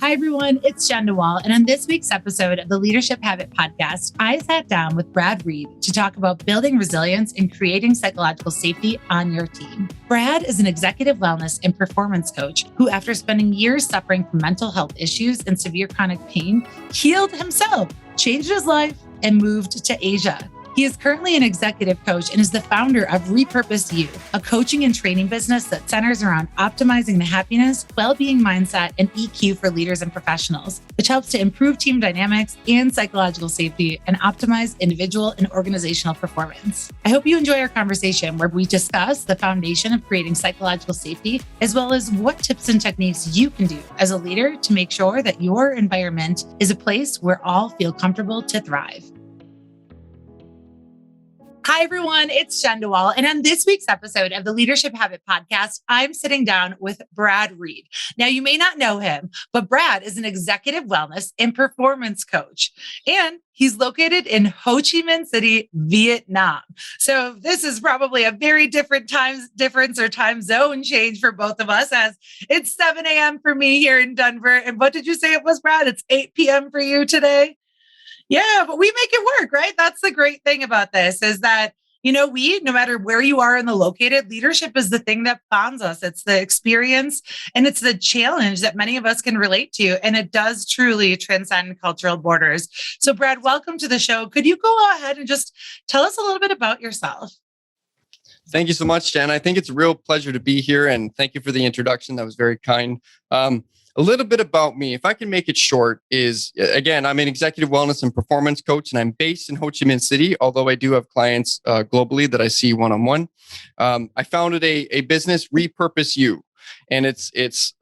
Hi, everyone. It's Jen DeWall. And on this week's episode of the Leadership Habit Podcast, I sat down with Brad Reed to talk about building resilience and creating psychological safety on your team. Brad is an executive wellness and performance coach who, after spending years suffering from mental health issues and severe chronic pain, healed himself, changed his life, and moved to Asia. He is currently an executive coach and is the founder of Repurpose You, a coaching and training business that centers around optimizing the happiness, well-being mindset, and EQ for leaders and professionals, which helps to improve team dynamics and psychological safety and optimize individual and organizational performance. I hope you enjoy our conversation where we discuss the foundation of creating psychological safety, as well as what tips and techniques you can do as a leader to make sure that your environment is a place where all feel comfortable to thrive. Hi, everyone. It's Jen DeWall. And on this week's episode of the Leadership Habit Podcast, I'm sitting down with Brad Reed. Now, you may not know him, but Brad is an executive wellness and performance coach, and he's located in Ho Chi Minh City, Vietnam. So this is probably a very different time difference or time zone change for both of us, as it's 7 a.m. for me here in Denver. And what did you say it was, Brad? It's 8 p.m. for you today? Yeah, but we make it work, right? That's the great thing about this is that, no matter where you are in the located, leadership is the thing that bonds us. It's the experience and it's the challenge that many of us can relate to. And it does truly transcend cultural borders. So Brad, welcome to the show. Could you go ahead and just tell us a little bit about yourself? Thank you so much, Jen. I think it's a real pleasure to be here. And thank you for the introduction. That was very kind. A little bit about me, if I can make it short, is, again, I'm an executive wellness and performance coach, and I'm based in Ho Chi Minh City, although I do have clients globally that I see one-on-one. I founded a business, Repurpose You, and it's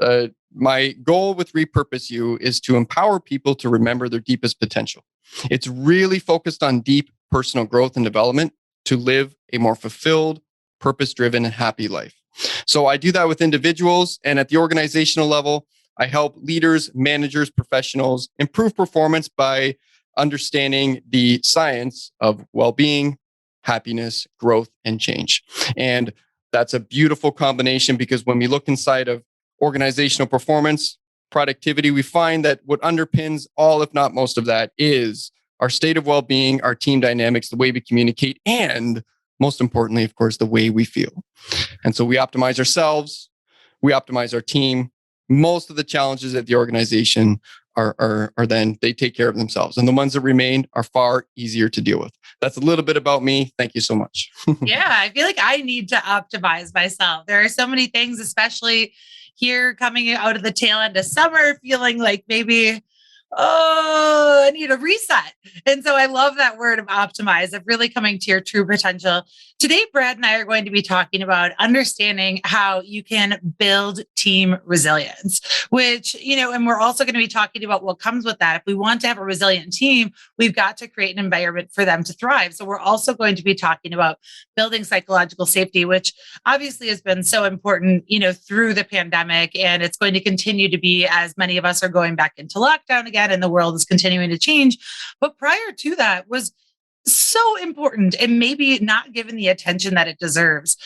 my goal with Repurpose You is to empower people to remember their deepest potential. It's really focused on deep personal growth and development to live a more fulfilled, purpose-driven, and happy life. So I do that with individuals, and at the organizational level, I help leaders, managers, professionals improve performance by understanding the science of well-being, happiness, growth, and change. And that's a beautiful combination because when we look inside of organizational performance, productivity, we find that what underpins all, if not most of that, is our state of well-being, our team dynamics, the way we communicate, and most importantly, of course, the way we feel. And so we optimize ourselves, we optimize our team. Most of the challenges at the organization are then they take care of themselves. And the ones that remain are far easier to deal with. That's a little bit about me. Thank you so much. Yeah, I feel like I need to optimize myself. There are so many things, especially here coming out of the tail end of summer, feeling like maybe, I need a reset. And so I love that word of optimize, of really coming to your true potential. Today, Brad and I are going to be talking about understanding how you can build team resilience, which, and we're also going to be talking about what comes with that. If we want to have a resilient team, we've got to create an environment for them to thrive. So we're also going to be talking about building psychological safety, which obviously has been so important, through the pandemic. And it's going to continue to be as many of us are going back into lockdown again and the world is continuing to change. But prior to that was so important and maybe not given the attention that it deserves.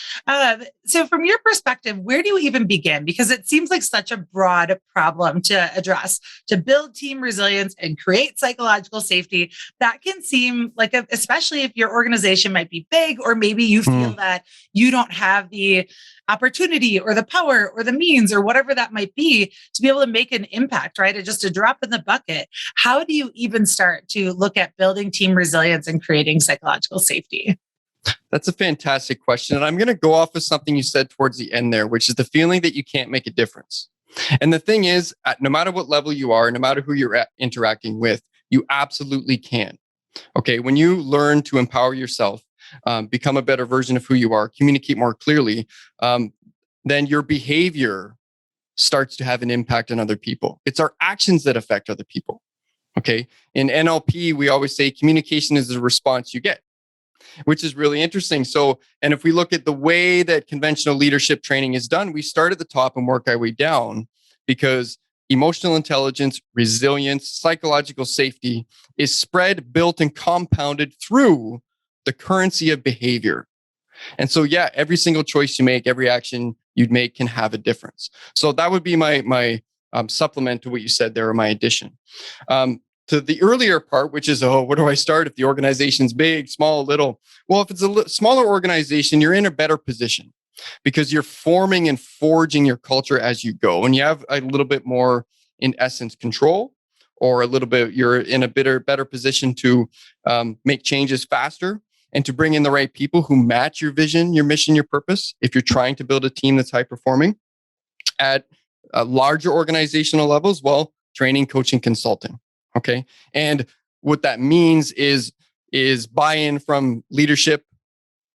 So from your perspective, where do you even begin? Because it seems like such a broad problem to address, to build team resilience and create psychological safety. That can seem like, especially if your organization might be big, or maybe you feel that you don't have the opportunity or the power or the means or whatever that might be to be able to make an impact, right? It's just a drop in the bucket. How do you even start to look at building team resilience and creating psychological safety? That's a fantastic question. And I'm going to go off of something you said towards the end there, which is the feeling that you can't make a difference. And the thing is, no matter what level you are, no matter who you're interacting with, you absolutely can. Okay. When you learn to empower yourself, become a better version of who you are, communicate more clearly, then your behavior starts to have an impact on other people. It's our actions that affect other people. Okay. In NLP, we always say communication is the response you get, which is really interesting. So, and if we look at the way that conventional leadership training is done, we start at the top and work our way down, because emotional intelligence, resilience, psychological safety is spread, built, and compounded through the currency of behavior. And so, yeah, every single choice you make, every action you'd make can have a difference. So that would be my supplement to what you said there, or my addition. To the earlier part, which is, where do I start if the organization's big, small, little? Well, if it's a smaller organization, you're in a better position because you're forming and forging your culture as you go. And you have a little bit more, in essence, control, or a little bit, you're in a better position to make changes faster and to bring in the right people who match your vision, your mission, your purpose. If you're trying to build a team that's high performing at larger organizational levels, well, training, coaching, consulting. Okay. And what that means is buy-in from leadership,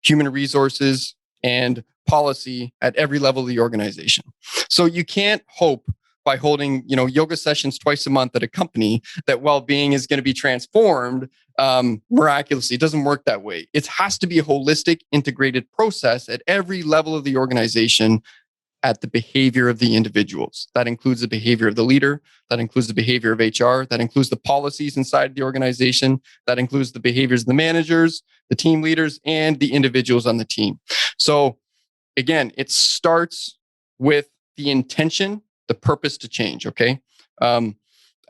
human resources, and policy at every level of the organization. So you can't hope by holding, yoga sessions twice a month at a company that well-being is going to be transformed miraculously. It doesn't work that way. It has to be a holistic, integrated process at every level of the organization, at the behavior of the individuals. That includes the behavior of the leader. That includes the behavior of HR. That includes the policies inside the organization. That includes the behaviors of the managers, the team leaders, and the individuals on the team. So again, it starts with the intention, the purpose to change, okay? And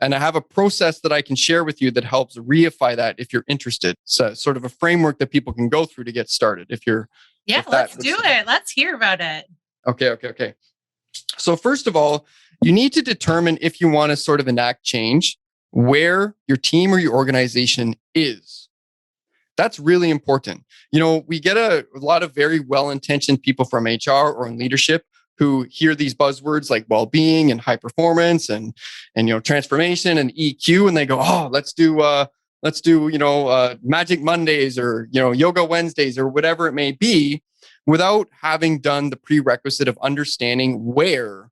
I have a process that I can share with you that helps reify that if you're interested. So sort of a framework that people can go through to get started. Let's do it. Let's hear about it. Okay. So first of all, you need to determine if you want to sort of enact change, where your team or your organization is. That's really important. We get a lot of very well-intentioned people from HR or in leadership who hear these buzzwords like well-being and high performance and transformation and EQ, and they go, "Oh, let's do Magic Mondays or Yoga Wednesdays or whatever it may be," without having done the prerequisite of understanding where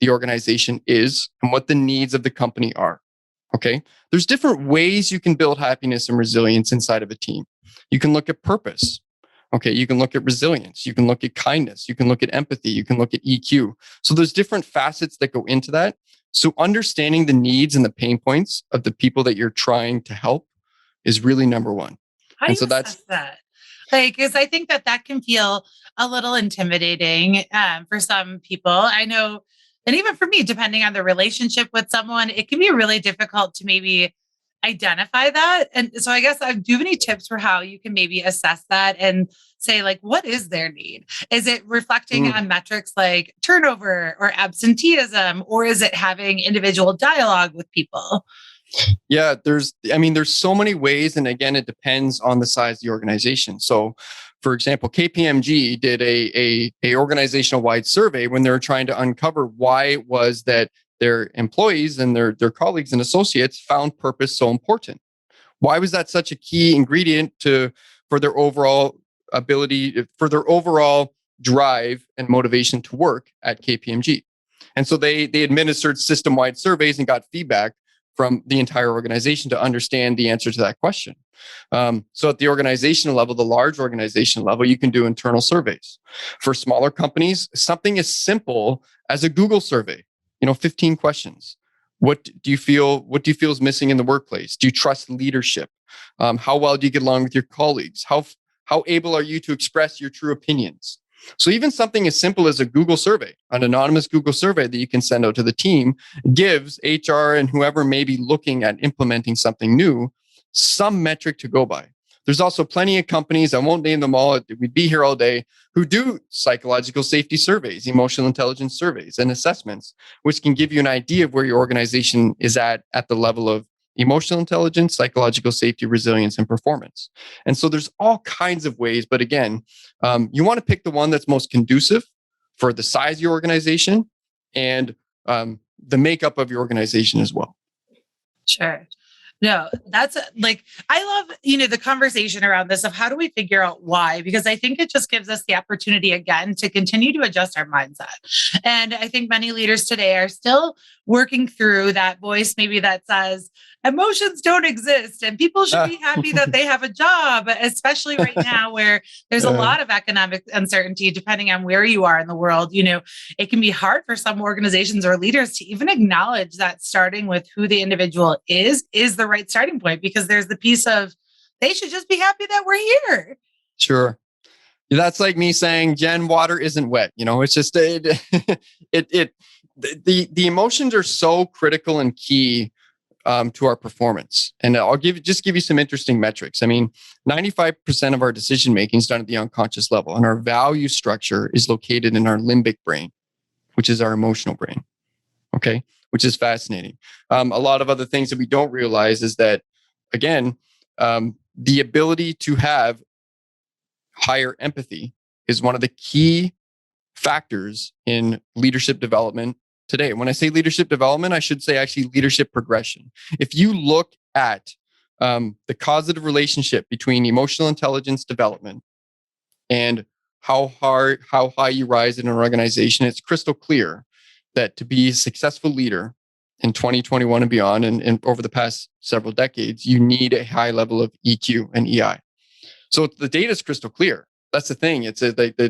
the organization is and what the needs of the company are. Okay. There's different ways you can build happiness and resilience inside of a team. You can look at purpose. Okay. You can look at resilience. You can look at kindness. You can look at empathy. You can look at EQ. So there's different facets that go into that. So understanding the needs and the pain points of the people that you're trying to help is really number one. How do you assess that? Because I think that can feel a little intimidating for some people. I know, and even for me, depending on the relationship with someone, it can be really difficult to maybe identify that. And so I guess, do you have any tips for how you can maybe assess that and say, like, what is their need? Is it reflecting on metrics like turnover or absenteeism, or is it having individual dialogue with people? Yeah, there's so many ways. And again, it depends on the size of the organization. So for example, KPMG did a organizational wide survey when they were trying to uncover why it was that their employees and their colleagues and associates found purpose so important. Why was that such a key ingredient for their overall ability, for their overall drive and motivation to work at KPMG? And so they administered system-wide surveys and got feedback from the entire organization to understand the answer to that question. So at the organizational level, the large organizational level, you can do internal surveys. For smaller companies, something as simple as a Google survey, 15 questions. What do you feel is missing in the workplace? Do you trust leadership? How well do you get along with your colleagues? How able are you to express your true opinions? So even something as simple as a Google survey, an anonymous Google survey that you can send out to the team, gives HR and whoever may be looking at implementing something new some metric to go by. There's also plenty of companies, I won't name them all, we'd be here all day, who do psychological safety surveys, emotional intelligence surveys, and assessments, which can give you an idea of where your organization is at the level of emotional intelligence, psychological safety, resilience, and performance. And so there's all kinds of ways. But again, you want to pick the one that's most conducive for the size of your organization and the makeup of your organization as well. Sure. No, that's like, I love, the conversation around this of how do we figure out why? Because I think it just gives us the opportunity again to continue to adjust our mindset. And I think many leaders today are still working through that voice, maybe that says emotions don't exist and people should be happy that they have a job, especially right now where there's a lot of economic uncertainty, depending on where you are in the world. It can be hard for some organizations or leaders to even acknowledge that starting with who the individual is the right starting point, because there's the piece of they should just be happy that we're here. Sure. That's like me saying, Jen, water isn't wet. It's just the emotions are so critical and key to our performance. And I'll give you some interesting metrics. I mean, 95% of our decision making is done at the unconscious level, and our value structure is located in our limbic brain, which is our emotional brain. Okay, which is fascinating. A lot of other things that we don't realize is that, again, the ability to have higher empathy is one of the key factors in leadership development today. When I say leadership development, I should say actually leadership progression. If you look at the causative relationship between emotional intelligence development and how high you rise in an organization, it's crystal clear that to be a successful leader in 2021 and beyond, and over the past several decades, you need a high level of EQ and EI. So the data is crystal clear. That's the thing.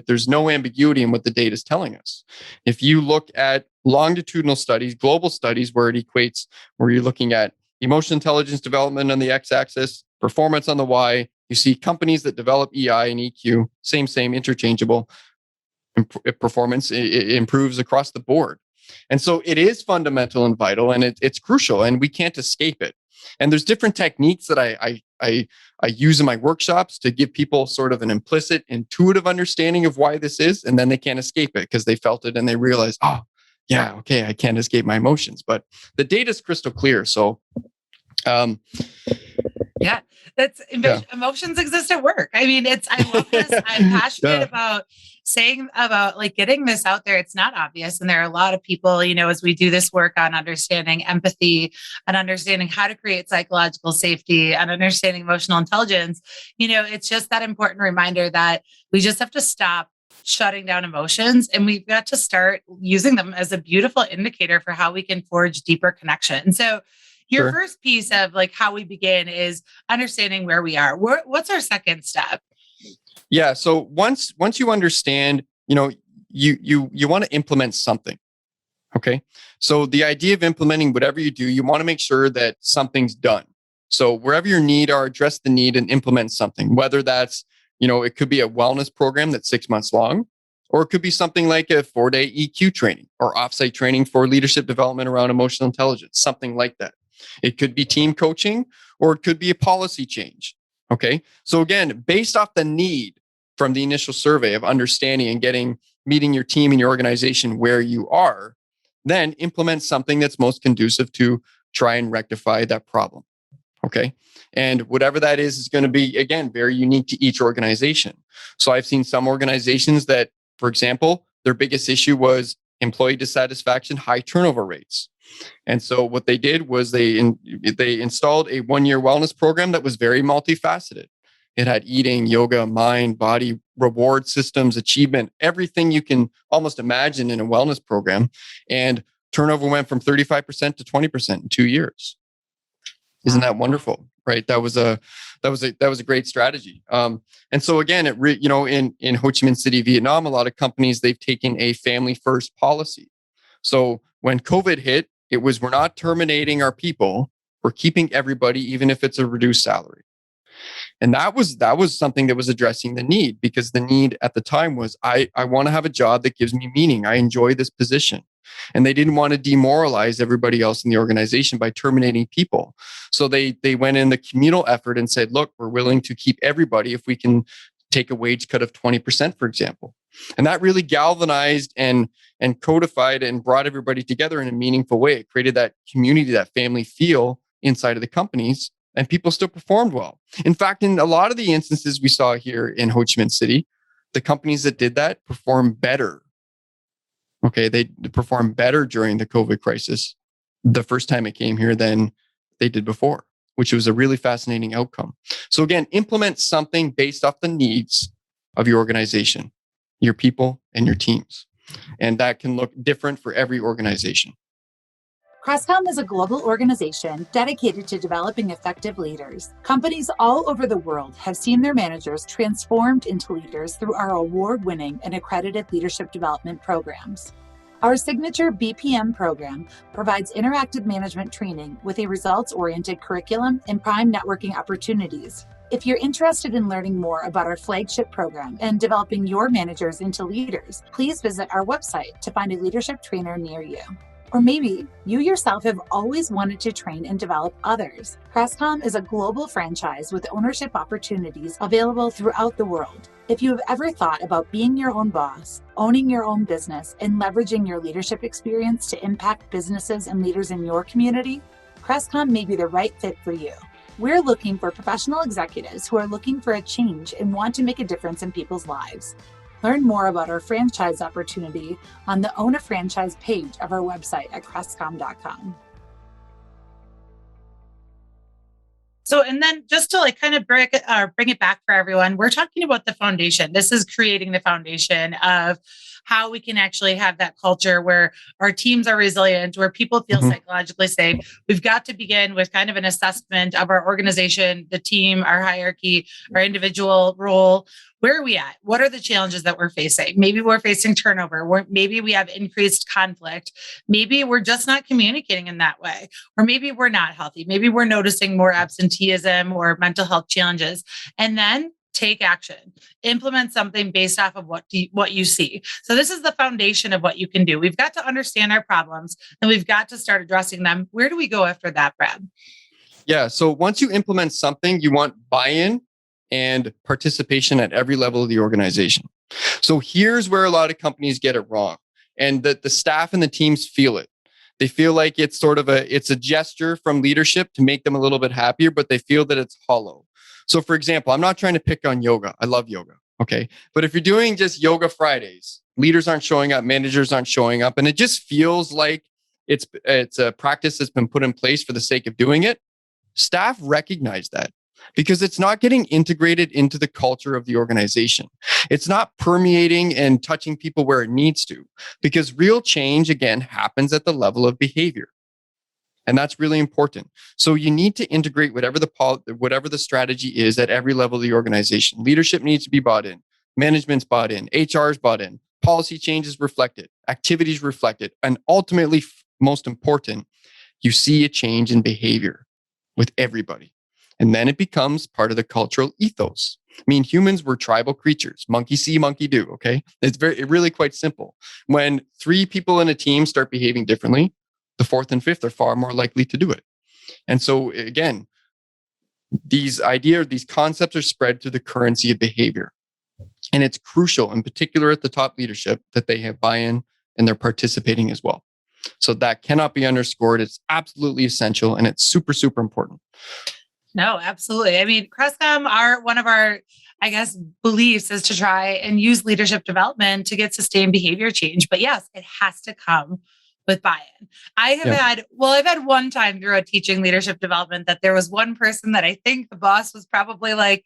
There's no ambiguity in what the data is telling us. If you look at longitudinal studies, global studies, where you're looking at emotional intelligence development on the x-axis, performance on the y, you see companies that develop EI and EQ, same, interchangeable. Performance it improves across the board. And so it is fundamental and vital, and it's crucial, and we can't escape it. And there's different techniques that I use in my workshops to give people sort of an implicit, intuitive understanding of why this is, and then they can't escape it because they felt it and they realize, oh, yeah, okay, I can't escape my emotions. But the data is crystal clear. So, yeah, emotions exist at work. I mean, I love this. I'm passionate about saying about like getting this out there. It's not obvious. And there are a lot of people, as we do this work on understanding empathy and understanding how to create psychological safety and understanding emotional intelligence, it's just that important reminder that we just have to stop shutting down emotions, and we've got to start using them as a beautiful indicator for how we can forge deeper connection. So your first piece of like how we begin is understanding where we are. What's our second step? Yeah. So once you understand, you want to implement something. Okay. So the idea of implementing whatever you do, you want to make sure that something's done. So wherever your need are, address the need and implement something, whether that's, it could be a wellness program that's 6 months long, or it could be something like a 4-day EQ training or offsite training for leadership development around emotional intelligence, something like that. It could be team coaching, or it could be a policy change. Okay. So again, based off the need from the initial survey of understanding and meeting your team and your organization where you are, then implement something that's most conducive to try and rectify that problem. Okay. And whatever that is going to be, again, very unique to each organization. So I've seen some organizations that, for example, their biggest issue was employee dissatisfaction, high turnover rates. And so what they did was they installed a 1-year wellness program that was very multifaceted. It had eating, yoga, mind, body, reward systems, achievement, everything you can almost imagine in a wellness program. And turnover went from 35% to 20% in 2 years. Isn't that wonderful? Right. That was a great strategy. And so again, in Ho Chi Minh City, Vietnam, a lot of companies, they've taken a family first policy. So when COVID hit, it was, we're not terminating our people. We're keeping everybody, even if it's a reduced salary. And that was something that was addressing the need, because the need at the time was, I want to have a job that gives me meaning. I enjoy this position. And they didn't want to demoralize everybody else in the organization by terminating people. So they went in the communal effort and said, look, we're willing to keep everybody if we can take a wage cut of 20%, for example. And that really galvanized and codified and brought everybody together in a meaningful way. It created that community, that family feel inside of the companies, and people still performed well. In fact, in a lot of the instances we saw here in Ho Chi Minh City, the companies that did that performed better. Okay, they performed better during the COVID crisis the first time it came here than they did before, which was a really fascinating outcome. So again, implement something based off the needs of your organization, your people, and your teams. And that can look different for every organization. Crestcom is a global organization dedicated to developing effective leaders. Companies all over the world have seen their managers transformed into leaders through our award-winning and accredited leadership development programs. Our signature BPM program provides interactive management training with a results-oriented curriculum and prime networking opportunities. If you're interested in learning more about our flagship program and developing your managers into leaders, please visit our website to find a leadership trainer near you. Or maybe you yourself have always wanted to train and develop others. Crestcom is a global franchise with ownership opportunities available throughout the world. If you have ever thought about being your own boss, owning your own business, and leveraging your leadership experience to impact businesses and leaders in your community, Crestcom may be the right fit for you. We're looking for professional executives who are looking for a change and want to make a difference in people's lives. Learn more about our franchise opportunity on the Own a Franchise page of our website at crestcom.com. So, and then just to like kind of bring it back for everyone, we're talking about the foundation. This is creating the foundation of how we can actually have that culture where our teams are resilient, where people feel psychologically safe. We've got to begin with kind of an assessment of our organization, the team, our hierarchy, our individual role. Where are we at? What are the challenges that we're facing? Maybe we're facing turnover. Maybe we have increased conflict. Maybe we're just not communicating in that way. Or maybe we're not healthy. Maybe we're noticing more absenteeism or mental health challenges. And then take action. Implement something based off of what you see. So this is the foundation of what you can do. We've got to understand our problems and we've got to start addressing them. Where do we go after that, Brad? Yeah. So once you implement something, you want buy-in and participation at every level of the organization. So here's where a lot of companies get it wrong. And that the staff and the teams feel it. They feel like it's sort of it's a gesture from leadership to make them a little bit happier, but they feel that it's hollow. So for example, I'm not trying to pick on yoga. I love yoga. Okay. But if you're doing just yoga Fridays, leaders aren't showing up, managers aren't showing up, and it just feels like it's a practice that's been put in place for the sake of doing it. Staff recognize that because it's not getting integrated into the culture of the organization. It's not permeating and touching people where it needs to, because real change, again, happens at the level of behavior. And that's really important. So you need to integrate whatever the strategy is at every level of the organization. Leadership needs to be bought in. Management's bought in. HR's bought in. Policy changes reflected. Activities reflected. And ultimately, most important, you see a change in behavior with everybody. And then it becomes part of the cultural ethos. I mean, humans were tribal creatures. Monkey see, monkey do, okay? It's really quite simple. When 3 people in a team start behaving differently, the 4th and 5th are far more likely to do it. And so again, these concepts are spread through the currency of behavior. And it's crucial, in particular at the top leadership, that they have buy-in and they're participating as well. So that cannot be underscored. It's absolutely essential and it's super, super important. No, absolutely. I mean, Crestcom, one of our, I guess, beliefs is to try and use leadership development to get sustained behavior change. But yes, it has to come with buy-in. I've had one time through a teaching leadership development that there was one person that I think the boss was probably like,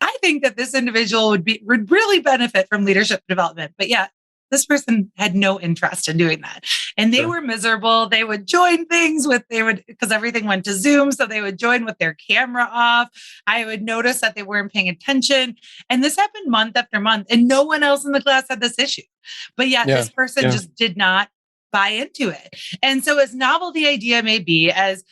I think that this individual would really benefit from leadership development. But yeah, this person had no interest in doing that. And they were miserable. They would join things because everything went to Zoom. So they would join with their camera off. I would notice that they weren't paying attention. And this happened month after month. And no one else in the class had this issue. But yet this person just did not buy into it. And so as novel the idea may be, as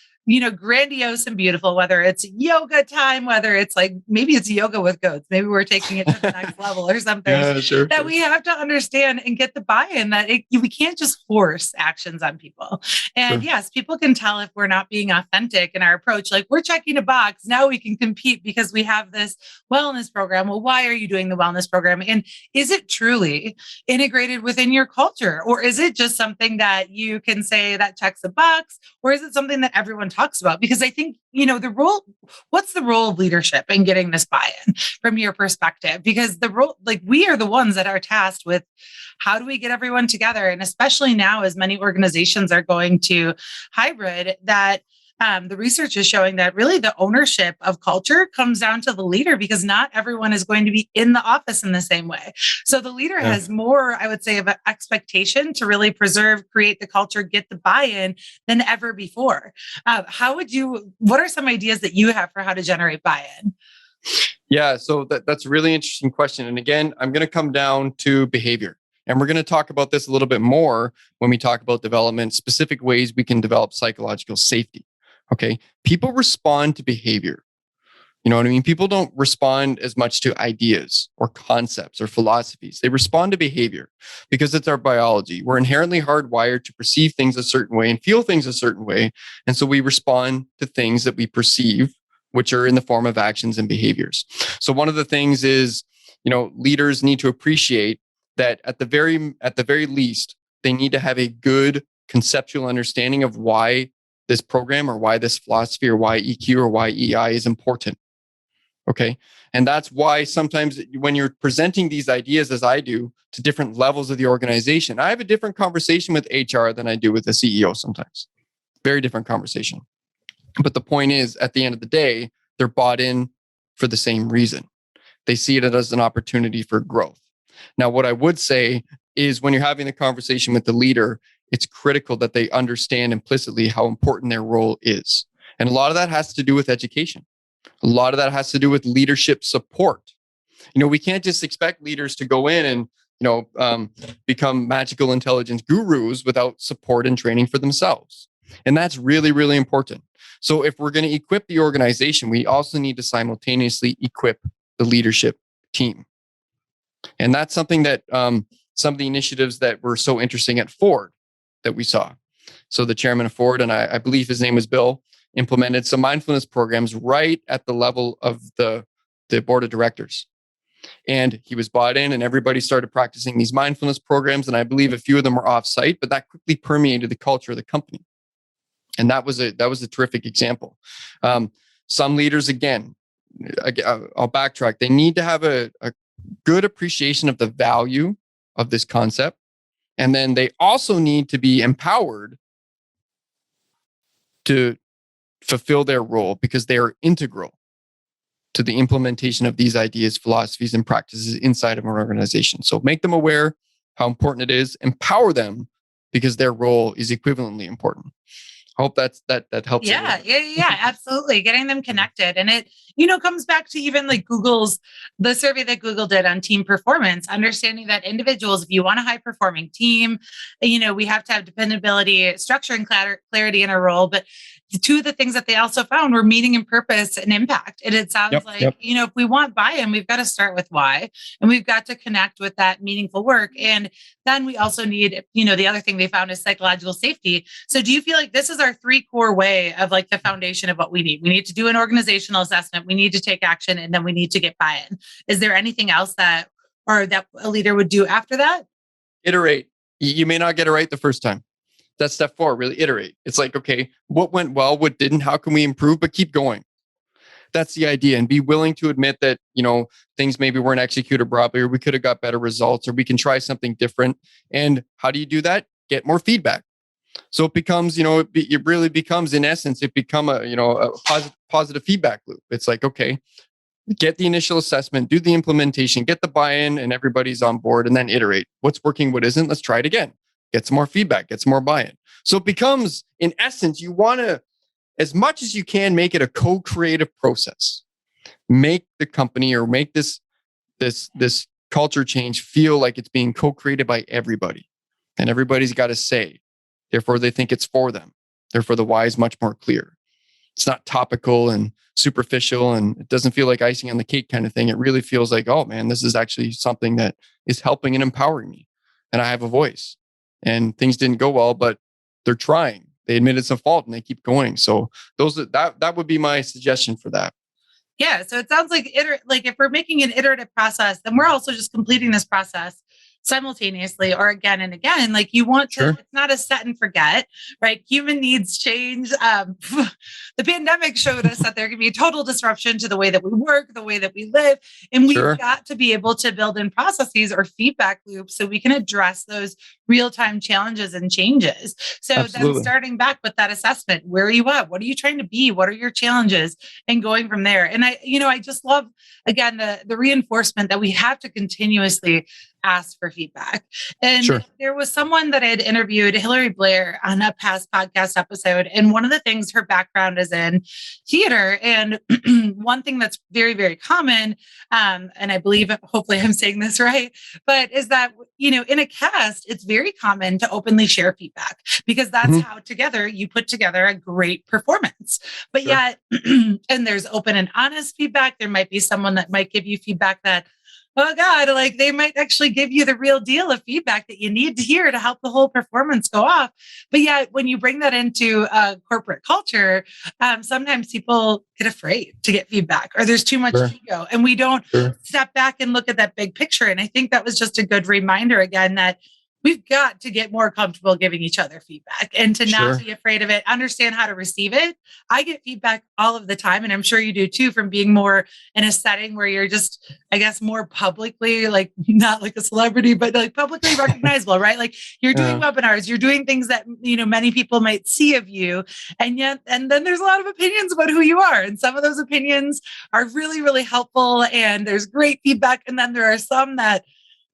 grandiose and beautiful, whether it's yoga time, whether it's like, maybe it's yoga with goats, maybe we're taking it to the next level or something, we have to understand and get the buy-in that we can't just force actions on people. And yes, people can tell if we're not being authentic in our approach, like we're checking a box. Now we can compete because we have this wellness program. Well, why are you doing the wellness program? And is it truly integrated within your culture? Or is it just something that you can say that checks a box? Or is it something that everyone talks about? Because I think, what's the role of leadership in getting this buy-in from your perspective? Because the role, we are the ones that are tasked with how do we get everyone together? And especially now, as many organizations are going to hybrid, that the research is showing that really the ownership of culture comes down to the leader, because not everyone is going to be in the office in the same way. So the leader has more, I would say, of an expectation to really create the culture, get the buy-in than ever before. What are some ideas that you have for how to generate buy-in? Yeah, so that's a really interesting question. And again, I'm going to come down to behavior. And we're going to talk about this a little bit more when we talk about development, specific ways we can develop psychological safety. Okay. People respond to behavior. You know what I mean? People don't respond as much to ideas or concepts or philosophies. They respond to behavior because it's our biology. We're inherently hardwired to perceive things a certain way and feel things a certain way. And so we respond to things that we perceive, which are in the form of actions and behaviors. So one of the things is, leaders need to appreciate that at the very least, they need to have a good conceptual understanding of why this program or why this philosophy or why EQ or why EI is important. Okay. And that's why sometimes when you're presenting these ideas, as I do, to different levels of the organization, I have a different conversation with HR than I do with the CEO sometimes. Very different conversation. But the point is, at the end of the day, they're bought in for the same reason. They see it as an opportunity for growth. Now, what I would say is when you're having the conversation with the leader, it's critical that they understand implicitly how important their role is. And a lot of that has to do with education. A lot of that has to do with leadership support. We can't just expect leaders to go in and, become magical intelligence gurus without support and training for themselves. And that's really, really important. So if we're going to equip the organization, we also need to simultaneously equip the leadership team. And that's something that some of the initiatives that were so interesting at Ford that we saw. So the chairman of Ford, and I believe his name was Bill, implemented some mindfulness programs right at the level of the board of directors. And he was bought in and everybody started practicing these mindfulness programs. And I believe a few of them were off-site, but that quickly permeated the culture of the company. And that was a terrific example. Some leaders, again, I'll backtrack. They need to have a good appreciation of the value of this concept. And then they also need to be empowered to fulfill their role because they are integral to the implementation of these ideas, philosophies, and practices inside of an organization. So make them aware how important it is, empower them because their role is equivalently important. I hope that helps. Yeah, absolutely. Getting them connected. And it, comes back to even like the survey that Google did on team performance, understanding that individuals, if you want a high performing team, we have to have dependability, structure, and clarity in a role. But two of the things that they also found were meaning and purpose and impact. And it sounds if we want buy-in, we've got to start with why, and we've got to connect with that meaningful work. And then we also need, the other thing they found is psychological safety. So do you feel like this is our three core way of like the foundation of what we need? We need to do an organizational assessment. We need to take action, and then we need to get buy-in. Is there anything else that a leader would do after that? Iterate. You may not get it right the first time. That's step 4, really iterate. It's like, okay, what went well, what didn't, how can we improve, but keep going. That's the idea. And be willing to admit that, things maybe weren't executed properly, or we could have got better results, or we can try something different. And how do you do that? Get more feedback. So it becomes, it really becomes, in essence, a positive feedback loop. It's like, okay, get the initial assessment, do the implementation, get the buy-in, and everybody's on board, and then iterate. What's working, what isn't? Let's try it again. Get some more feedback, get some more buy-in. So it becomes, in essence, you want to, as much as you can, make it a co-creative process. Make the company or make this culture change feel like it's being co-created by everybody. And everybody's got to say. Therefore, they think it's for them. Therefore, the why is much more clear. It's not topical and superficial, and it doesn't feel like icing on the cake kind of thing. It really feels like, oh man, this is actually something that is helping and empowering me. And I have a voice. And things didn't go well, but they're trying. They admitted some fault and they keep going. So that would be my suggestion for that. Yeah. So it sounds like if we're making an iterative process, then we're also just completing this process simultaneously or again and again. Like you want to, It's not a set and forget, right? Human needs change. The pandemic showed us that there can be a total disruption to the way that we work, the way that we live. And we've got to be able to build in processes or feedback loops so we can address those real-time challenges and changes. So then starting back with that assessment, where are you at? What are you trying to be? What are your challenges? And going from there. And I just love, again, the reinforcement that we have to continuously ask for feedback. And Sure. there was someone that I had interviewed, Hillary Blair, on a past podcast episode. And one of the things, her background is in theater. And one thing that's very, very common, and I believe, hopefully I'm saying this right, but is that, in a cast, it's very common to openly share feedback because that's how together you put together a great performance. But yet, and there's open and honest feedback. There might be someone that might give you feedback that, oh God, like they might actually give you the real deal of feedback that you need to hear to help the whole performance go off. But yet, when you bring that into corporate culture, sometimes people get afraid to get feedback or there's too much ego and we don't step back and look at that big picture. And I think that was just a good reminder again that we've got to get more comfortable giving each other feedback and to not be afraid of it, understand how to receive it. I get feedback all of the time, and I'm sure you do too, from being more in a setting where you're just, I guess, more publicly, like not like a celebrity, but like publicly recognizable, right? Like you're doing webinars, you're doing things that, many people might see of you. And then there's a lot of opinions about who you are. And some of those opinions are really, really helpful. And there's great feedback. And then there are some that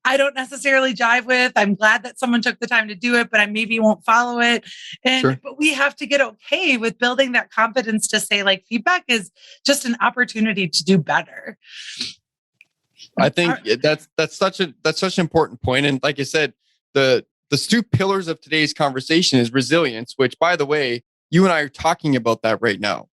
I don't necessarily jive with. I'm glad that someone took the time to do it, but I maybe won't follow it. But we have to get okay with building that confidence to say like feedback is just an opportunity to do better. I think that's such an important point. And like I said, the two pillars of today's conversation is resilience, which by the way, you and I are talking about that right now.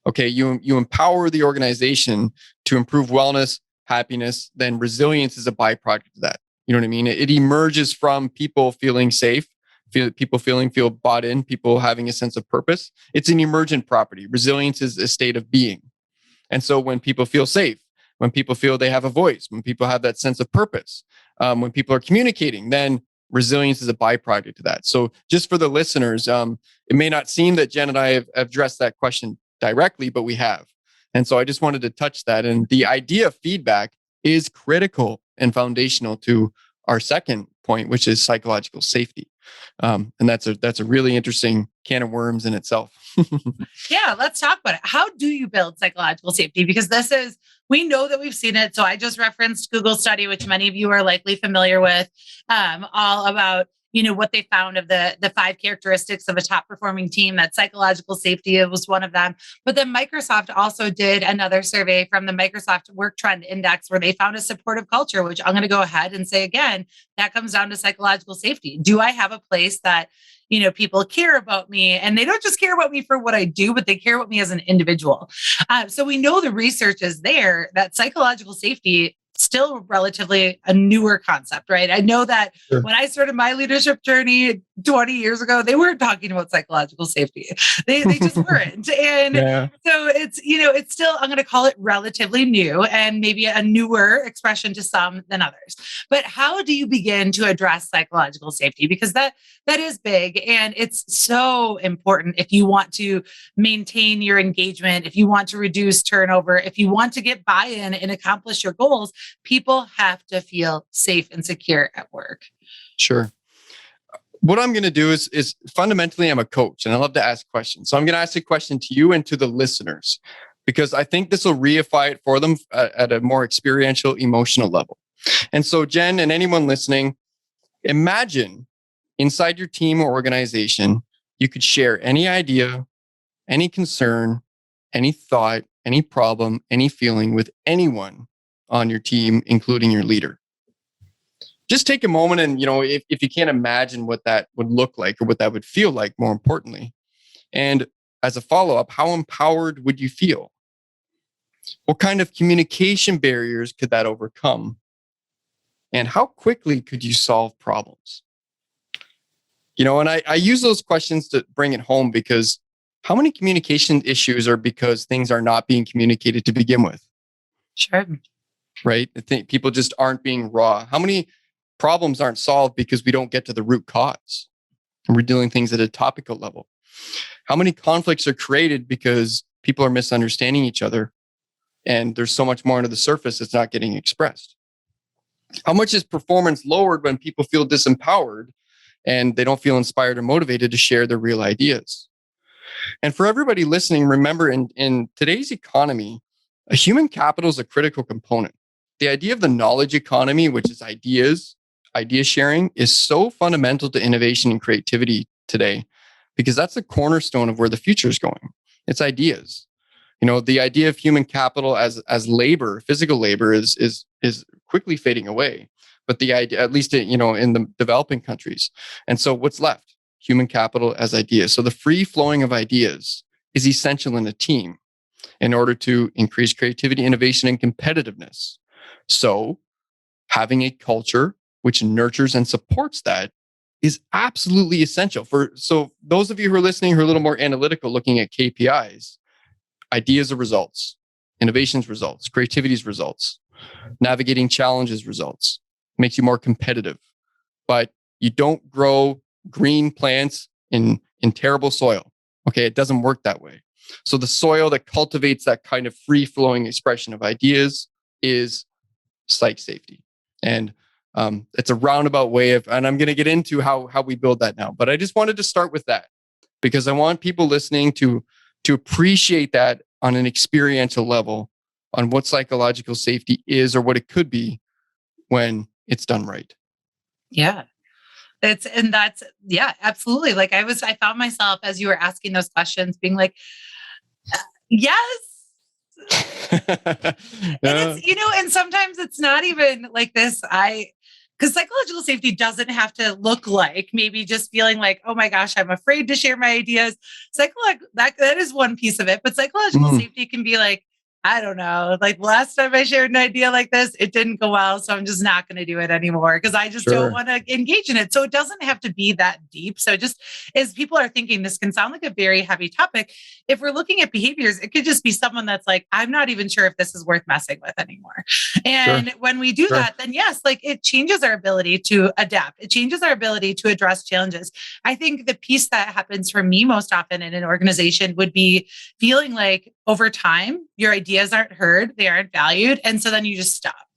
Okay. You empower the organization to improve wellness, happiness, then resilience is a byproduct of that. You know what I mean? It emerges from people feeling safe, people feel bought in, people having a sense of purpose. It's an emergent property. Resilience is a state of being. And so when people feel safe, when people feel they have a voice, when people have that sense of purpose, when people are communicating, then resilience is a byproduct of that. So just for the listeners, it may not seem that Jen and I have addressed that question directly, but we have. And so I just wanted to touch that. And the idea of feedback is critical and foundational to our second point, which is psychological safety. And that's a really interesting can of worms in itself. Yeah, let's talk about it. How do you build psychological safety? Because we know that we've seen it. So I just referenced Google study, which many of you are likely familiar with, all about what they found of the 5 characteristics of a top performing team, that psychological safety was one of them. But then Microsoft also did another survey from the Microsoft Work Trend Index where they found a supportive culture, which I'm going to go ahead and say again, that comes down to psychological safety. Do I have a place that, people care about me and they don't just care about me for what I do, but they care about me as an individual. So we know the research is there that psychological safety still relatively a newer concept, right? I know that when I started my leadership journey 20 years ago, they weren't talking about psychological safety. They just weren't. And so it's still, I'm going to call it relatively new and maybe a newer expression to some than others. But how do you begin to address psychological safety? Because that is big and it's so important if you want to maintain your engagement, if you want to reduce turnover, if you want to get buy-in and accomplish your goals. People have to feel safe and secure at work. Sure. What I'm going to do is fundamentally, I'm a coach and I love to ask questions. So I'm going to ask a question to you and to the listeners, because I think this will reify it for them at a more experiential, emotional level. And so Jen and anyone listening, imagine inside your team or organization, you could share any idea, any concern, any thought, any problem, any feeling with anyone on your team, including your leader. Just take a moment and, if you can't imagine what that would look like or what that would feel like, more importantly. And as a follow-up, how empowered would you feel? What kind of communication barriers could that overcome? And how quickly could you solve problems? And I use those questions to bring it home because how many communication issues are because things are not being communicated to begin with? Sure. Right? I think people just aren't being raw. How many problems aren't solved because we don't get to the root cause and we're dealing things at a topical level? How many conflicts are created because people are misunderstanding each other and there's so much more under the surface that's not getting expressed? How much is performance lowered when people feel disempowered and they don't feel inspired or motivated to share their real ideas? And for everybody listening, remember in today's economy, a human capital is a critical component. The idea of the knowledge economy, which is ideas, idea sharing is so fundamental to innovation and creativity today, because that's the cornerstone of where the future is going. It's ideas. The idea of human capital as labor, physical labor, is quickly fading away. But the idea, at least in the developing countries, and so what's left? Human capital as ideas. So the free flowing of ideas is essential in a team in order to increase creativity, innovation, and competitiveness. So having a culture which nurtures and supports that is absolutely essential. So those of you who are listening who are a little more analytical, looking at KPIs, ideas are results, innovations results, creativity's results, navigating challenges results, makes you more competitive. But you don't grow green plants in terrible soil. Okay, it doesn't work that way. So the soil that cultivates that kind of free-flowing expression of ideas is psych safety. And it's a roundabout way of, and I'm going to get into how we build that now. But I just wanted to start with that because I want people listening to appreciate that on an experiential level on what psychological safety is or what it could be when it's done right. Yeah. Absolutely. Like I found myself as you were asking those questions being like, yes. Yeah. And it's, and sometimes it's not even like this. Because psychological safety doesn't have to look like maybe just feeling like, oh my gosh, I'm afraid to share my ideas. That is one piece of it. But psychological safety can be like, I don't know, like last time I shared an idea like this, it didn't go well. So I'm just not going to do it anymore because I just don't want to engage in it. So it doesn't have to be that deep. So just as people are thinking, this can sound like a very heavy topic. If we're looking at behaviors, it could just be someone that's like, I'm not even sure if this is worth messing with anymore. And when we do that, then yes, like it changes our ability to adapt. It changes our ability to address challenges. I think the piece that happens for me most often in an organization would be feeling like over time, your ideas aren't heard, they aren't valued. And so then you just stop.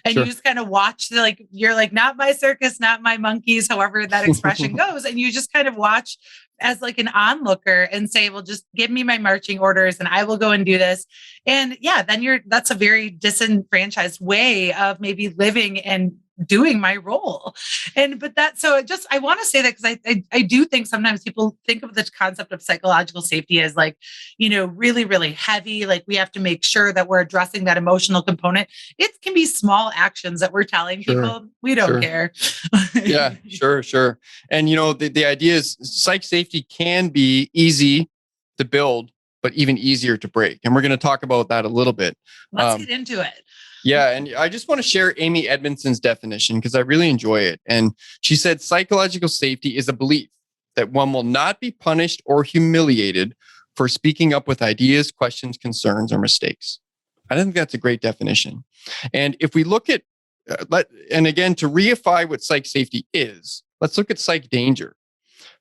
And you just kind of watch, you're like, not my circus, not my monkeys, however that expression goes. And you just kind of watch as like an onlooker and say, well, just give me my marching orders and I will go and do this. And then that's a very disenfranchised way of maybe living and doing my role. I want to say that because I do think sometimes people think of the concept of psychological safety as like, really, really heavy. Like we have to make sure that we're addressing that emotional component. It can be small actions that we're telling people we don't care. Yeah, sure. And the idea is psych safety can be easy to build, but even easier to break. And we're going to talk about that a little bit. Let's get into it. Yeah. And I just want to share Amy Edmondson's definition because I really enjoy it. And she said, psychological safety is a belief that one will not be punished or humiliated for speaking up with ideas, questions, concerns, or mistakes. I think that's a great definition. And if we look at, and again, to reify what psych safety is, let's look at psych danger.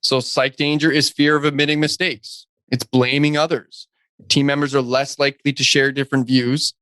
So psych danger is fear of admitting mistakes. It's blaming others. Team members are less likely to share different views.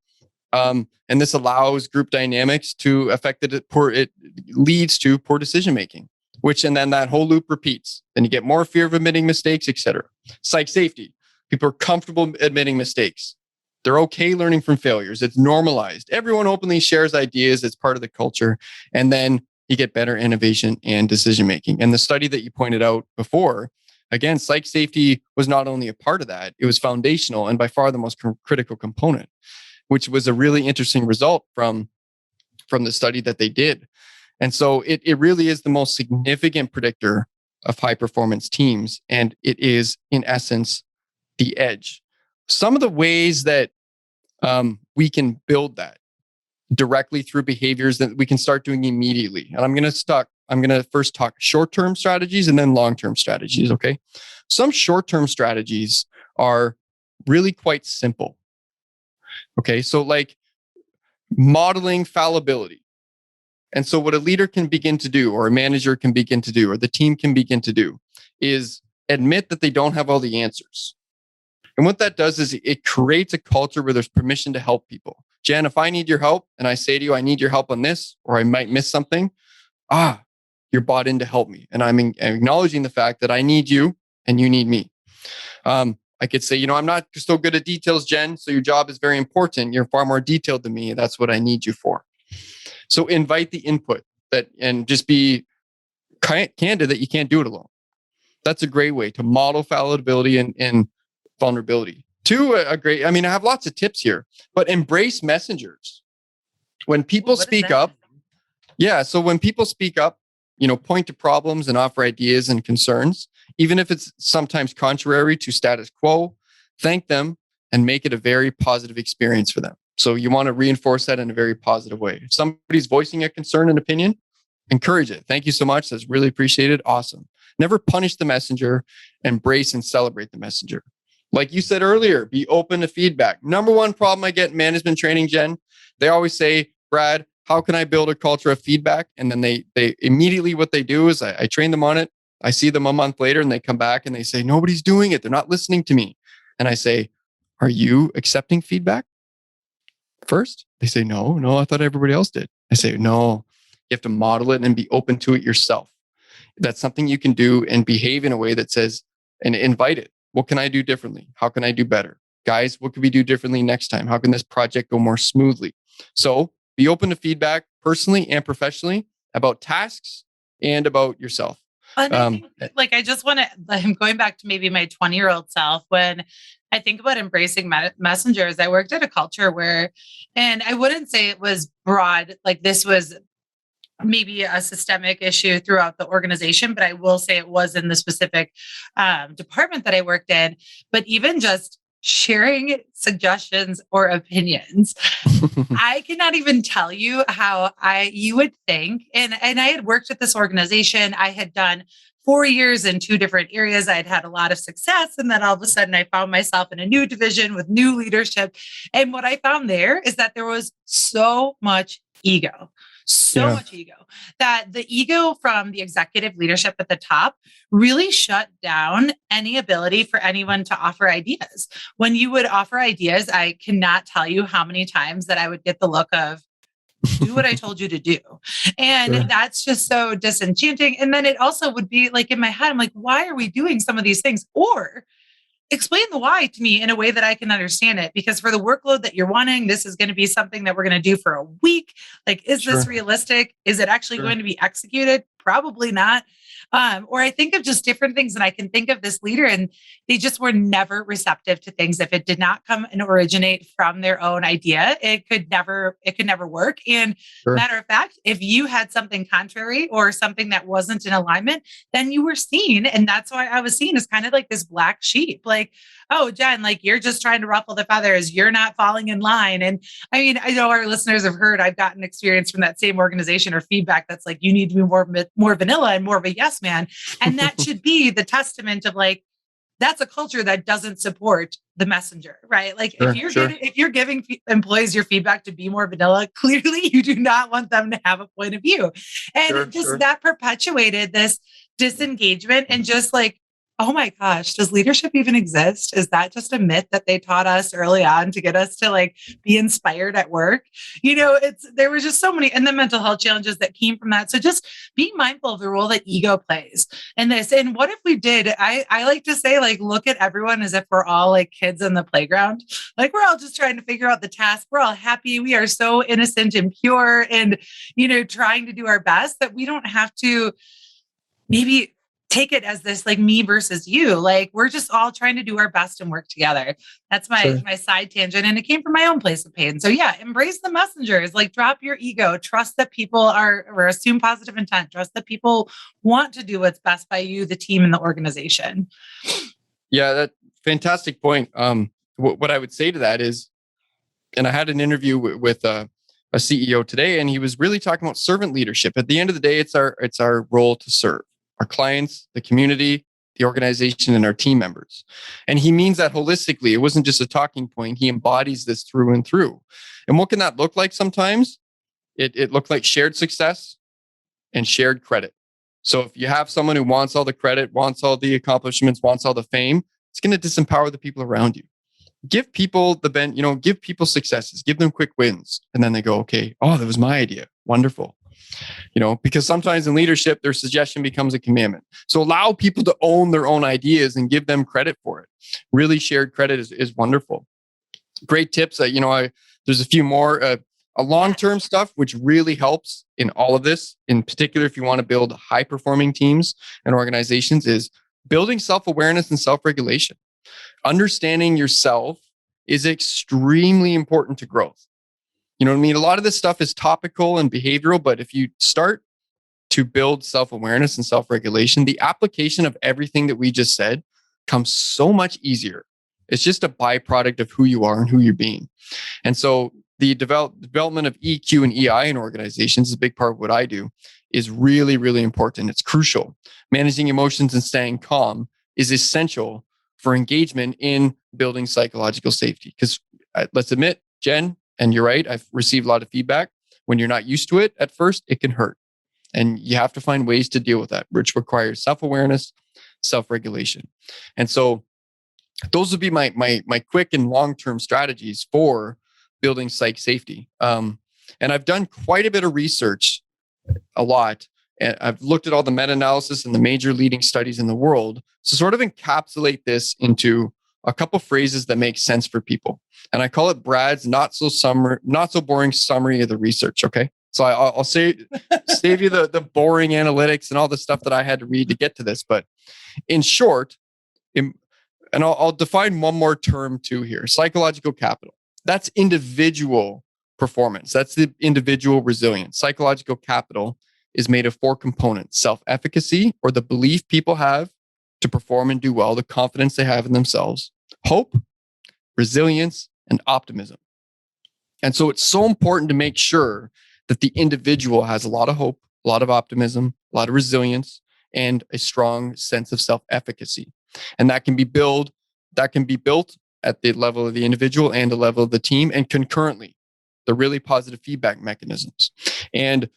And this allows group dynamics to affect it leads to poor decision making, and then that whole loop repeats. Then you get more fear of admitting mistakes, etc. Psych safety. People are comfortable admitting mistakes. They're okay learning from failures. It's normalized. Everyone openly shares ideas. It's part of the culture. And then you get better innovation and decision making. And the study that you pointed out before, again, psych safety was not only a part of that, it was foundational and by far the most critical component, which was a really interesting result from the study that they did. And so it really is the most significant predictor of high performance teams. And it is, in essence, the edge. Some of the ways that we can build that directly through behaviors that we can start doing immediately. And I'm going to first talk short-term strategies and then long-term strategies. Okay. Some short-term strategies are really quite simple. Okay. So like modeling fallibility. And so what a leader can begin to do, or a manager can begin to do, or the team can begin to do is admit that they don't have all the answers. And what that does is it creates a culture where there's permission to help people. Jen, if I need your help and I say to you, I need your help on this, or I might miss something, you're bought in to help me. And I'm acknowledging the fact that I need you and you need me. I could say, I'm not so good at details, Jen, so your job is very important. You're far more detailed than me. That's what I need you for. So invite the input. and just be candid that you can't do it alone. That's a great way to model fallibility and vulnerability. Two, I have lots of tips here, but embrace messengers. When people speak up, so when people speak up, point to problems and offer ideas and concerns, even if it's sometimes contrary to status quo, thank them and make it a very positive experience for them. So you want to reinforce that in a very positive way. If somebody's voicing a concern and opinion, encourage it. Thank you so much. That's really appreciated. Awesome. Never punish the messenger. Embrace and celebrate the messenger. Like you said earlier, be open to feedback. Number one problem I get in management training, Jen, they always say, Brad, how can I build a culture of feedback? And then they immediately, what they do is I train them on it. I see them a month later and they come back and they say, nobody's doing it. They're not listening to me. And I say, are you accepting feedback first? They say, no, I thought everybody else did. I say, no, you have to model it and be open to it yourself. That's something you can do and behave in a way that says, and invite it. What can I do differently? How can I do better? Guys, what can we do differently next time? How can this project go more smoothly? So be open to feedback personally and professionally about tasks and about yourself. And I think, I just want to, I'm going back to maybe my 20-year-old self when I think about embracing messengers. I worked at a culture where, and I wouldn't say it was broad, like this was maybe a systemic issue throughout the organization, but I will say it was in the specific department that I worked in. But even just sharing suggestions or opinions, I cannot even tell you how you would think. And I had worked at this organization. I had done 4 years in 2 different areas. I'd had a lot of success. And then all of a sudden I found myself in a new division with new leadership. And what I found there is that there was so much ego. Much ego, that the ego from the executive leadership at the top really shut down any ability for anyone to offer ideas. When you would offer ideas, I cannot tell you how many times that I would get the look of, do what I told you to do. And that's just so disenchanting. And then it also would be like in my head, I'm like, why are we doing some of these things? Or explain the why to me in a way that I can understand it. Because for the workload that you're wanting, this is going to be something that we're going to do for a week. Like, is this realistic? Is it actually going to be executed? Probably not. Or I think of just different things, and I can think of this leader, and they just were never receptive to things. If it did not come and originate from their own idea, it could never work. And matter of fact, if you had something contrary or something that wasn't in alignment, then you were seen. And that's why I was seen as kind of like this black sheep, like, oh, Jen, like you're just trying to ruffle the feathers. You're not falling in line. And I mean, I know our listeners have heard, I've gotten experience from that same organization or feedback that's like, you need to be more vanilla and more of a yes man. And that should be the testament of like, that's a culture that doesn't support the messenger, right? Like if you're giving employees your feedback to be more vanilla, clearly you do not want them to have a point of view. And that perpetuated this disengagement and just like, oh my gosh, does leadership even exist? Is that just a myth that they taught us early on to get us to like be inspired at work? You know, there were just so many, and the mental health challenges that came from that. So just being mindful of the role that ego plays in this. And what if we did, I like to say, like, look at everyone as if we're all like kids in the playground. Like we're all just trying to figure out the task. We're all happy. We are so innocent and pure and, you know, trying to do our best that we don't have to maybe take it as this like me versus you. Like we're just all trying to do our best and work together. That's my side tangent. And it came from my own place of pain. So yeah, embrace the messengers, like drop your ego, trust that people or assume positive intent, trust that people want to do what's best by you, the team and the organization. Yeah, that fantastic point. What I would say to that is, and I had an interview with a CEO today, and he was really talking about servant leadership. At the end of the day, it's our role to serve our clients, the community, the organization, and our team members. And he means that holistically. It wasn't just a talking point. He embodies this through and through. And what can that look like sometimes? It looked like shared success and shared credit. So if you have someone who wants all the credit, wants all the accomplishments, wants all the fame, it's going to disempower the people around you. Give people give people successes, give them quick wins. And then they go, okay, oh, that was my idea. Wonderful. Because sometimes in leadership, their suggestion becomes a commandment. So allow people to own their own ideas and give them credit for it. Really shared credit is wonderful. Great tips. There's a few more. A long-term stuff, which really helps in all of this, in particular, if you want to build high-performing teams and organizations, is building self-awareness and self-regulation. Understanding yourself is extremely important to growth. You know what I mean? A lot of this stuff is topical and behavioral, but if you start to build self-awareness and self-regulation, the application of everything that we just said comes so much easier. It's just a byproduct of who you are and who you're being. And so the development of EQ and EI in organizations is a big part of what I do, is really, really important. It's crucial. Managing emotions and staying calm is essential for engagement in building psychological safety. Because let's admit, Jen, and you're right, I've received a lot of feedback. When you're not used to it at first, it can hurt. And you have to find ways to deal with that, which requires self-awareness, self-regulation. And so those would be my quick and long-term strategies for building psych safety. And I've done quite a bit of research, a lot. And I've looked at all the meta-analysis and the major leading studies in the world to sort of encapsulate this into a couple phrases that make sense for people. And I call it Brad's not so boring summary of the research. Okay. So I'll save you the boring analytics and all the stuff that I had to read to get to this. But in short, and I'll define one more term too here: psychological capital. That's individual performance. That's the individual resilience. Psychological capital is made of 4 components: self-efficacy, or the belief people have to perform and do well, the confidence they have in themselves; hope, resilience, and optimism. And so it's so important to make sure that the individual has a lot of hope, a lot of optimism, a lot of resilience, and a strong sense of self-efficacy. And that can be built at the level of the individual and the level of the team, and concurrently, the really positive feedback mechanisms. And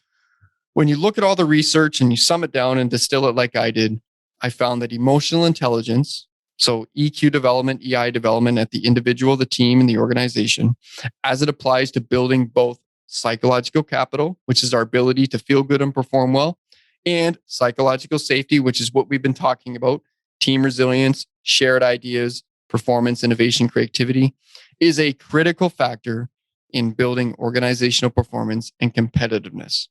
when you look at all the research and you sum it down and distill it like I did, I found that emotional intelligence, so EQ development, EI development at the individual, the team, and the organization, as it applies to building both psychological capital, which is our ability to feel good and perform well, and psychological safety, which is what we've been talking about: team resilience, shared ideas, performance, innovation, creativity, is a critical factor in building organizational performance and competitiveness.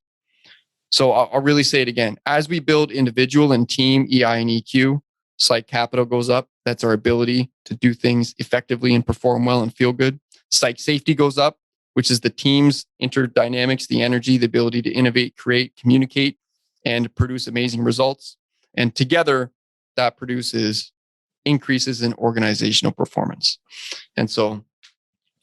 So I'll really say it again. As we build individual and team EI and EQ, psych capital goes up. That's our ability to do things effectively and perform well and feel good. Psych safety goes up, which is the team's interdynamics, the energy, the ability to innovate, create, communicate, and produce amazing results. And together, that produces increases in organizational performance. And so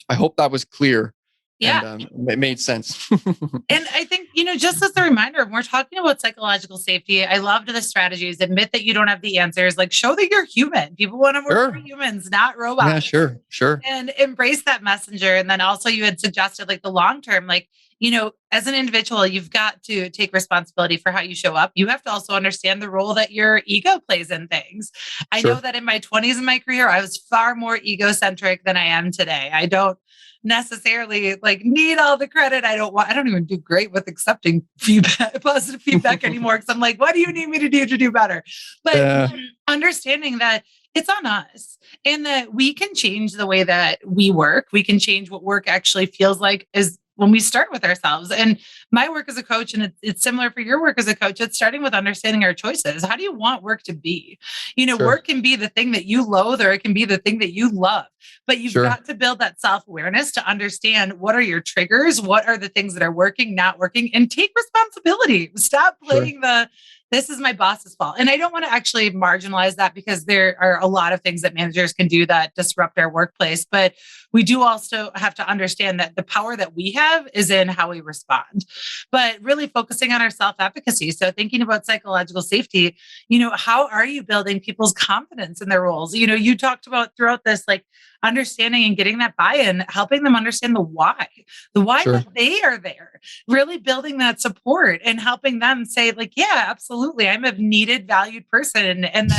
I hope that was clear. Yeah. And it made sense. And I think, just as a reminder, when we're talking about psychological safety, I loved the strategies. Admit that you don't have the answers. Like, show that you're human. People want to work for humans, not robots. Yeah, sure. And embrace that messenger. And then also you had suggested, like, the long term, like, as an individual, you've got to take responsibility for how you show up. You have to also understand the role that your ego plays in things. I know that in my 20s in my career, I was far more egocentric than I am today. I don't necessarily need all the credit. I don't even do great with accepting feedback, positive feedback anymore. Cause I'm like, what do you need me to do better? But understanding that it's on us and that we can change the way that we work. We can change what work actually feels like is when we start with ourselves. And my work as a coach, and it's similar for your work as a coach, it's starting with understanding our choices. How do you want work to be? Work can be the thing that you loathe, or it can be the thing that you love. But you've got to build that self-awareness to understand what are your triggers, what are the things that are working, not working, and take responsibility. Stop playing this is my boss's fault. And I don't want to actually marginalize that, because there are a lot of things that managers can do that disrupt our workplace. But we do also have to understand that the power that we have is in how we respond, but really focusing on our self-efficacy. So thinking about psychological safety, how are you building people's confidence in their roles? You talked about throughout this, like, understanding and getting that buy-in, helping them understand the why that they are there, really building that support and helping them say, like, yeah, absolutely, I'm a needed, valued person. And then,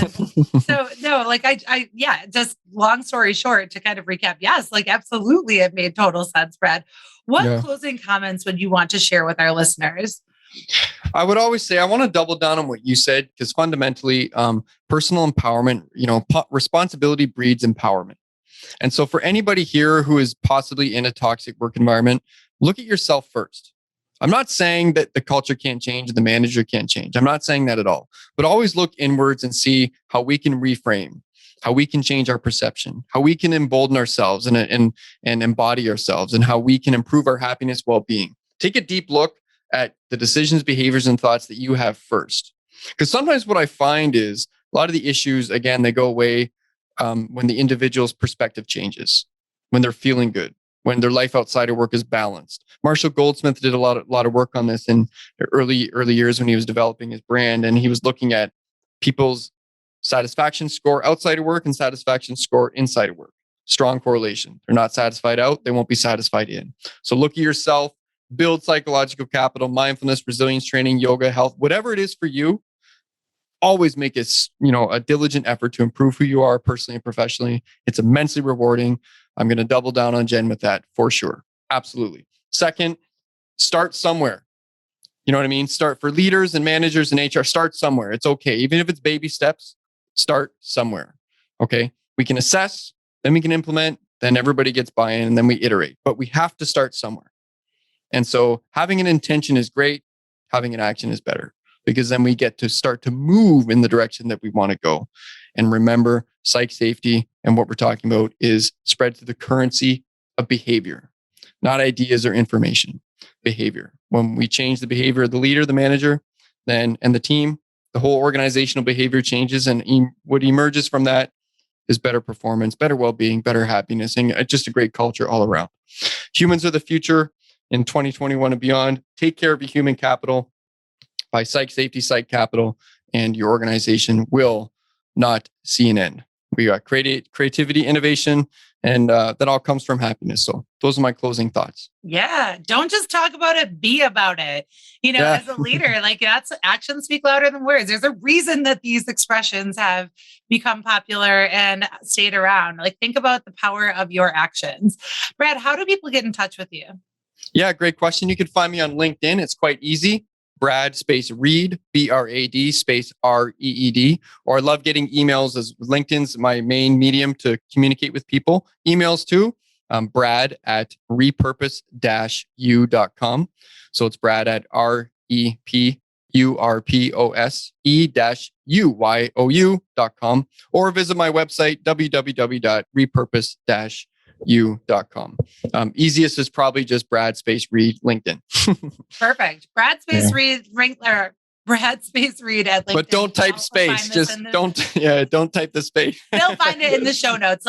just long story short, to kind of recap, yes, like, absolutely, it made total sense, Brad. What closing comments would you want to share with our listeners? I would always say, I want to double down on what you said, because fundamentally, personal empowerment, responsibility breeds empowerment. And so for anybody here who is possibly in a toxic work environment, look at yourself first. I'm not saying that the culture can't change and the manager can't change. I'm not saying that at all. But always look inwards and see how we can reframe, how we can change our perception, how we can embolden ourselves and embody ourselves, and how we can improve our happiness, well-being. Take a deep look at the decisions, behaviors, and thoughts that you have first. Because sometimes what I find is a lot of the issues, again, they go away when the individual's perspective changes, when they're feeling good, when their life outside of work is balanced. Marshall Goldsmith did a lot of work on this in the early years when he was developing his brand, and he was looking at people's satisfaction score outside of work and satisfaction score inside of work. Strong correlation. They're not satisfied out, they won't be satisfied in. So look at yourself, build psychological capital, mindfulness, resilience training, yoga, health, whatever it is for you. Always make a diligent effort to improve who you are personally and professionally. It's immensely rewarding. I'm going to double down on Jen with that for sure. Absolutely. Second, start somewhere. You know what I mean? Start for leaders and managers and HR. Start somewhere. It's okay. Even if it's baby steps, start somewhere. Okay. We can assess, then we can implement, then everybody gets buy-in, and then we iterate. But we have to start somewhere. And so having an intention is great. Having an action is better, because then we get to start to move in the direction that we want to go. And remember, psych safety and what we're talking about is spread to the currency of behavior, not ideas or information. Behavior. When we change the behavior of the leader, the manager, and the team, the whole organizational behavior changes, and what emerges from that is better performance, better well-being, better happiness, and just a great culture all around. Humans are the future in 2021 and beyond. Take care of your human capital by psych safety, psych capital, and your organization will not see an end. We got creativity, innovation, and that all comes from happiness. So those are my closing thoughts. Yeah. Don't just talk about it, be about it. As a leader, that's actions speak louder than words. There's a reason that these expressions have become popular and stayed around. Think about the power of your actions. Brad, how do people get in touch with you? Yeah, great question. You can find me on LinkedIn. It's quite easy. Brad space Reed, BRAD space REED. Or I love getting emails, as LinkedIn's my main medium to communicate with people. Emails too, Brad at repurpose-u.com. So it's Brad at REPURPOSE-UYOU.com. Or visit my website, www.repurpose-u.com. Easiest is probably just Brad space Reed LinkedIn. Perfect. Brad space Reed, Brad space Reed at LinkedIn. But don't type space. Just don't type the space. They'll find it in the show notes.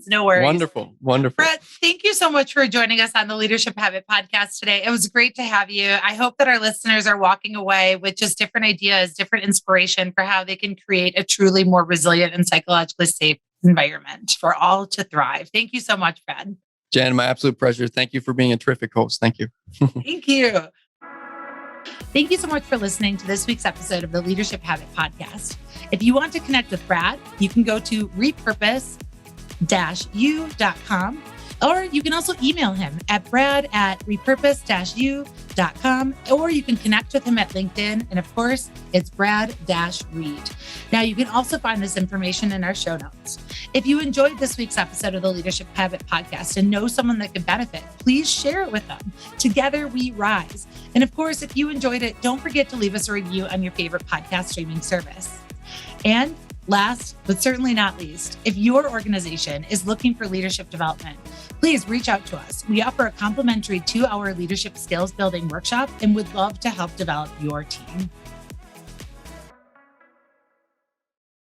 No worries. Wonderful. Brad, thank you so much for joining us on the Leadership Habit Podcast today. It was great to have you. I hope that our listeners are walking away with just different ideas, different inspiration for how they can create a truly more resilient and psychologically safe environment for all to thrive. Thank you so much, Brad. Jen, my absolute pleasure. Thank you for being a terrific host. Thank you. Thank you. Thank you so much for listening to this week's episode of the Leadership Habit Podcast. If you want to connect with Brad, you can go to repurpose-u.com, or you can also email him at brad@repurpose-u.com, or you can connect with him at LinkedIn. And of course, it's Brad-Reed. Now, you can also find this information in our show notes. If you enjoyed this week's episode of the Leadership Habit Podcast and know someone that could benefit, please share it with them. Together we rise. And of course, if you enjoyed it, don't forget to leave us a review on your favorite podcast streaming service. And last, but certainly not least, if your organization is looking for leadership development, please reach out to us. We offer a complimentary 2-hour leadership skills building workshop and would love to help develop your team.